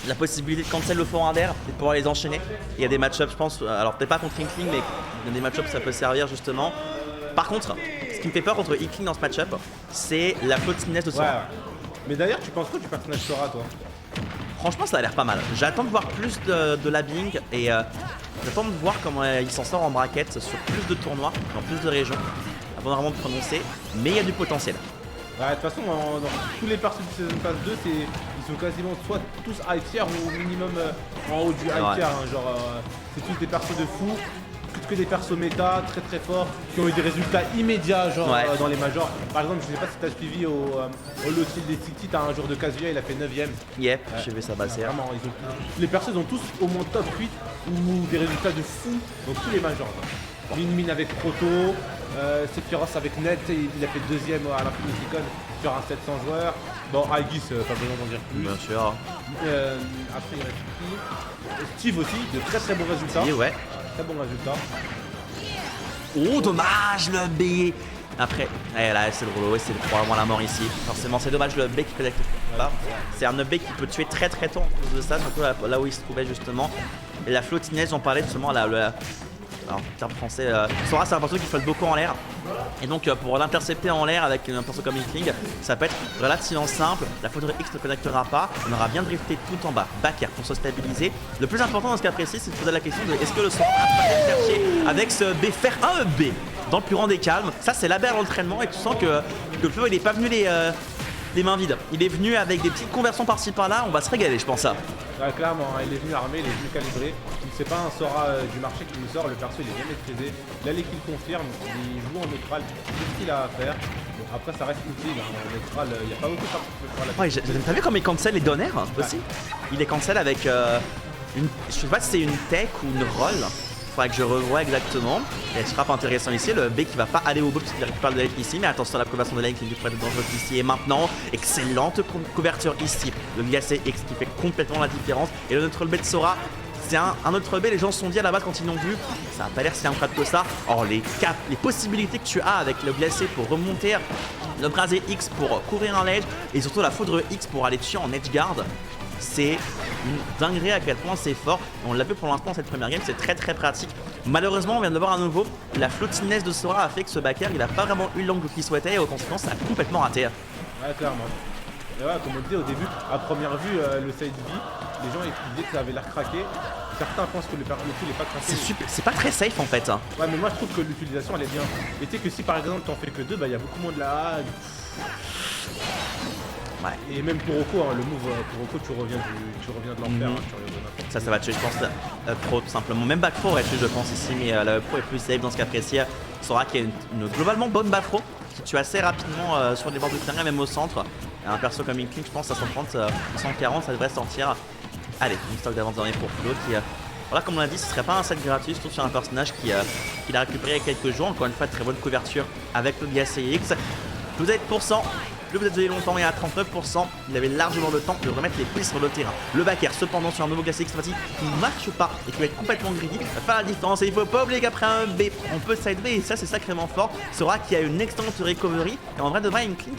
la possibilité de cancel le forwarder et de pouvoir les enchaîner. Il y a des match-ups, je pense, alors peut-être pas contre Inkling, mais il y a des match-ups ça peut servir justement. Par contre, ce qui me fait peur contre Inkling dans ce match-up, c'est la floatiness de Sora. Ouais. Mais d'ailleurs, tu penses quoi du personnage Sora, toi? Franchement, ça a l'air pas mal. J'attends de voir plus de labbing et j'attends de voir comment il s'en sort en bracket sur plus de tournois, dans plus de régions, avant vraiment de prononcer. Mais il y a du potentiel. Ouais, de toute façon, dans tous les persos du Season Pass 2, ils sont quasiment soit tous high tier ou au minimum en haut du high tier. Hein, genre, c'est tous des persos de fou, que des persos méta très très forts qui ont eu des résultats immédiats genre dans les majors. Par exemple, je sais pas si tu as suivi au Lotil des City, t'as un joueur de Kazuya, il a fait 9ème. Yep, j'ai vu ça passer. Vraiment, les persos ont tous au moins top 8 ou des résultats de fou dans tous les majors. Min avec Proto, Sephiroth avec Net, il a fait 2ème à l'Infinitycon sur un 700 joueurs. Bon, Aegis, pas besoin d'en dire plus. Bien sûr. Après, il reste qui? Steve aussi, de très très bons résultats. Et ouais. Très bons résultats. Oh, dommage le B. Après, là c'est le rouleau, c'est probablement la mort ici. Forcément, c'est dommage le B qui connecte pas. C'est un B qui peut tuer très très tôt en cause de ça, surtout là où il se trouvait justement. Et la floatiness, j'en parlais justement, alors, terme français, Sora c'est un perso qui flotte beaucoup en l'air. Et donc pour l'intercepter en l'air avec un perso comme Inkling, ça peut être relativement simple. La foudre X ne connectera pas, on aura bien drifté tout en bas, back air pour se stabiliser. Le plus important dans ce cas précis, c'est de poser la question de est-ce que le Sora va aller chercher avec ce B, faire un B dans le plus grand des calmes. Ça c'est la belle d'entraînement et tu sens que le feu il est pas venu les mains vides. Il est venu avec des petites conversions par-ci par-là, on va se régaler je pense ça. Ouais, clairement, il est venu armé, il est venu calibré. C'est pas un Sora du marché qui nous sort, le perso il est bien maîtrisé. Là les kills confirment, il joue en neutral, c'est ce qu'il a à faire. Bon, après ça reste utile, hein. En neutral, il n'y a pas beaucoup de parties qui peuvent faire la T'as vu comme il cancel les donners aussi? Il les cancel avec une. Je sais pas si c'est une tech ou une roll. Faudrait que je revoie exactement. Il y a une frappe intéressant ici, le B qui va pas aller au bout parce qu'il récupère le lane ici, mais attention à la conversion de lane qui est du près de dangereux ici et maintenant. Excellente couverture ici. Le glacé X qui fait complètement la différence. Et le neutral B de Sora, c'est un autre B, les gens se sont dit à la base quand ils l'ont vu, ça a pas l'air si incroyable que ça. Or les possibilités que tu as avec le glacé pour remonter, le brasier X pour couvrir un ledge et surtout la foudre X pour aller tuer en edge guard. C'est une dinguerie à quel point c'est fort. On l'a vu pour l'instant cette première game, c'est très très pratique. Malheureusement, on vient de le voir à nouveau, la floatiness de Sora a fait que ce backer, il a pas vraiment eu l'angle qu'il souhaitait et aux conséquences, ça a complètement raté. Ouais, clairement. Et ouais, comme on disait au début, à première vue, le side B, les gens ils disaient que ça avait l'air craqué. Certains pensent que le kill est pas craqué. C'est pas très safe en fait. Ouais, mais moi je trouve que l'utilisation elle est bien. Et tu sais que si par exemple t'en fais que 2, bah il y a beaucoup moins de la hague. Ouais. Et même pour Oko, hein, le move pour Oko, tu reviens de l'enfer. Hein, ça va tuer, je pense, pro tout simplement. Même back pro aurait tué, je pense, ici, mais la pro est plus safe dans ce cas précis. Sora qui a une globalement bonne back pro, qui tue assez rapidement sur les bords de terrain, même au centre. Un perso comme Inkling, je pense, à 130, 140, ça devrait sortir. Allez, une stock d'avance dernier pour Flo qui. Voilà, comme on l'a dit, ce serait pas un set gratuit, surtout sur un personnage qui a récupéré il y a quelques jours. Encore une fois, très bonne couverture avec le glacé X. Vous êtes %. Plus vous êtes donné longtemps et à 39%, il avait largement le temps de remettre les pieds sur le terrain. Le backer, cependant, sur un nouveau glacé extratique qui ne marche pas et qui va être complètement greedy, va faire la différence. Et il faut pas oublier qu'après un B, on peut side B et ça, c'est sacrément fort. Sora qui a une excellente recovery. Et en vrai, de vrai, Inkling,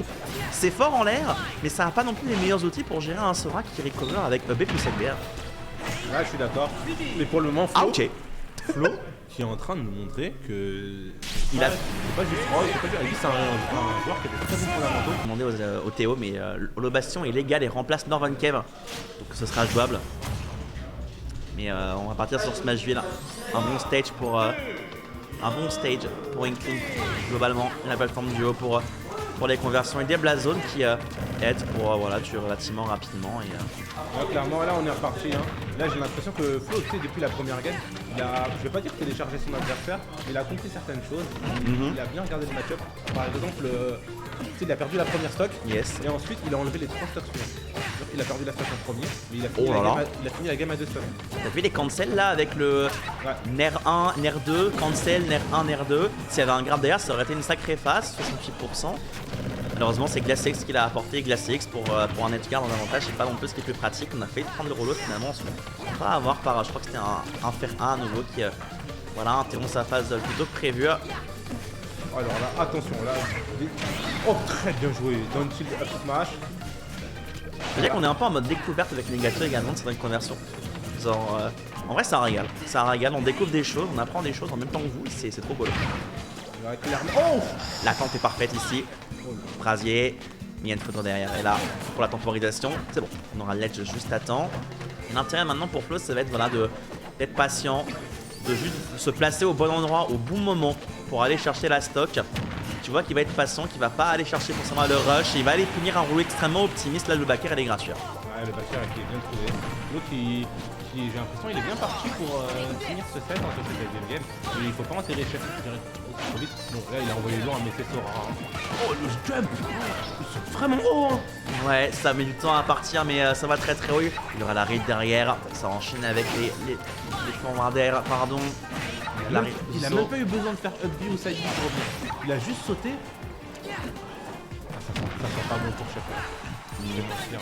c'est fort en l'air, mais ça n'a pas non plus les meilleurs outils pour gérer un Sora qui recover avec B plus side B. Ouais, je suis d'accord. Mais pour le moment, Flo qui est en train de nous montrer que c'est pas juste Roy, c'est un joueur qui a des très bons fondamentaux. Demandé au Théo, mais le Bastion est légal et remplace Northern Cave, donc ce sera jouable. Mais on va partir sur Smashville, un bon stage pour Inkling globalement, la plateforme duo pour les conversions et des Blast Zone qui aident pour tuer relativement rapidement. Ouais, clairement, là on est reparti. Hein. Là j'ai l'impression que Flo, tu sais, depuis la première game, je vais pas dire téléchargé son adversaire, mais il a compris certaines choses. Il a bien regardé le match-up. Par exemple, il a perdu la première stock et ensuite il a enlevé les 3 stocks suivants. Il a perdu la stock en premier, mais il a fini la game à 2 stocks. T'as vu les cancels là avec le Nair 1, Nair 2, cancel, Nair 1, Nair 2. S'il y avait un grab derrière, ça aurait été une sacrée phase, 68%. Malheureusement, c'est Glacé X qui l'a apporté. Glacé X pour un edgeguard en avantage, c'est pas non plus ce qui est plus pratique. On a failli prendre le rouleau finalement. On va avoir par, je crois que c'était un fer 1 à nouveau qui interrompt sa phase plutôt que prévue. Alors là, attention, là. Oh, très bien joué. Down tilt up smash. Je dirais qu'on est un peu en mode découverte avec Negato également de certaines conversions. Genre, en vrai, ça régale. Ça régale, on découvre des choses, on apprend des choses en même temps que vous, c'est trop beau. Ouais, clairement. Oh, L'attente est parfaite ici. Brasier, il y a une photo derrière. Et là, pour la temporisation, c'est bon. On aura l'edge juste à temps. L'intérêt maintenant pour Flo, ça va être voilà, d'être patient, de juste se placer au bon endroit, au bon moment pour aller chercher la stock. Tu vois qu'il va être patient, qu'il va pas aller chercher forcément le rush et il va aller punir un rouleau extrêmement optimiste. Là, le backer, elle est gratuite. Ouais, le backer qui est bien trouvé. L'autre, j'ai l'impression qu'il est bien parti pour finir ce set, ce deuxième game. Mais il faut pas enterrer chef trop vite. Donc là, il a envoyé loin, mais c'est Sora. Oh, le jump, c'est vraiment haut. Hein. Ouais, ça met du temps à partir, mais ça va très très haut. Il y aura la raid derrière. Ça enchaîne avec les forwardaires, pardon. Il a même pas eu besoin de faire up B ou side B pour revenir. Il a juste sauté. Ah, ça sent pas bon pour chef. Il laisse le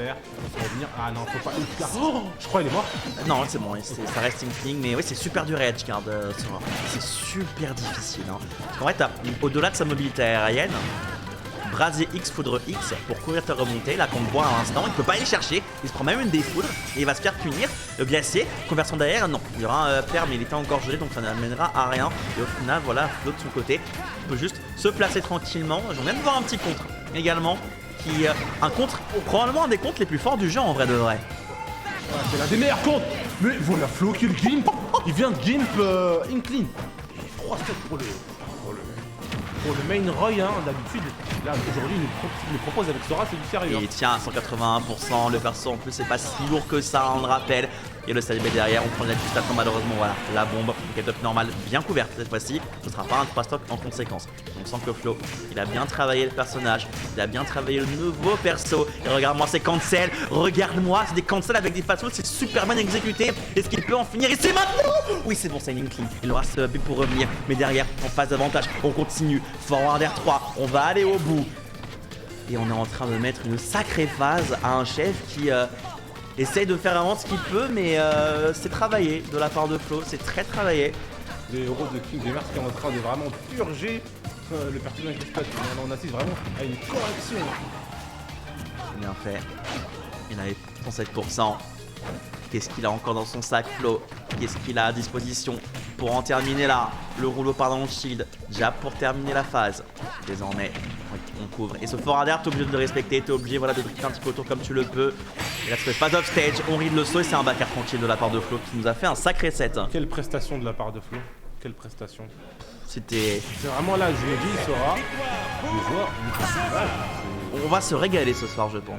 faire, il va revenir. Ah non, faut pas. Oh, je crois qu'il est mort. Non, c'est bon, ça reste Inkling, mais oui, c'est super dur à edgeguard, Sora. C'est super difficile. Hein. Parce qu'en fait, au-delà de sa mobilité aérienne, Brasier X, Foudre X pour courir ta remontée. Là, qu'on le voit à l'instant, il peut pas aller chercher. Il se prend même une des foudres et il va se faire punir. Le glacier, conversion derrière, non. Il y aura un pair, mais il était encore gelé donc ça n'amènera à rien. Et au final, voilà, Flo de son côté peut juste se placer tranquillement. J'en viens de voir un petit contre également. Un contre, probablement un des contres les plus forts du jeu en vrai de vrai. Ouais, c'est l'un des meilleurs contres. Mais voilà Flo qui le gimp. Il vient de gimp Inkling. 3 steps pour le main Roy, hein, d'habitude. Là, aujourd'hui, il nous propose avec Sora, c'est du sérieux. Et il tient à 181%, le perso en plus c'est pas si lourd que ça, on le rappelle. Il y a le Salibé derrière, on prend la juste après malheureusement, voilà, la bombe, une top normale bien couverte cette fois-ci, ce sera pas un 3 stock en conséquence. On sent que Flo, il a bien travaillé le personnage, il a bien travaillé le nouveau perso. Et regarde-moi ces cancels, regarde-moi, c'est des cancels avec des fast c'est super bien exécuté. Est-ce qu'il peut en finir? Et c'est maintenant! Oui, c'est bon, c'est Inkling. Il aura ce but pour revenir, mais derrière, en phase d'avantage, on continue. Forward R3, on va aller au bout. Et on est en train de mettre une sacrée phase à un chef qui essaye de faire vraiment ce qu'il peut, mais c'est travaillé de la part de Flo, c'est très travaillé. Les héros de King Gamers qui est en train de vraiment purger le personnage de Scott. On assiste vraiment à une correction. Bien fait. Il avait 37%. Qu'est-ce qu'il a encore dans son sac, Flo? Qu'est-ce qu'il a à disposition pour en terminer là? Le rouleau part dans le shield. Jab pour terminer la phase. Désormais, on couvre. Et ce forwarder, t'es obligé de le respecter. T'es obligé voilà, de drifter un petit peu autour comme tu le peux. Et là, tu fais pas off stage. On read le saut et c'est un backer tranquille de la part de Flo qui nous a fait un sacré set. Quelle prestation de la part de Flo. Quelle prestation. C'était... C'est vraiment là, je me dis, il sera. Le joueur, on va se régaler ce soir, je pense.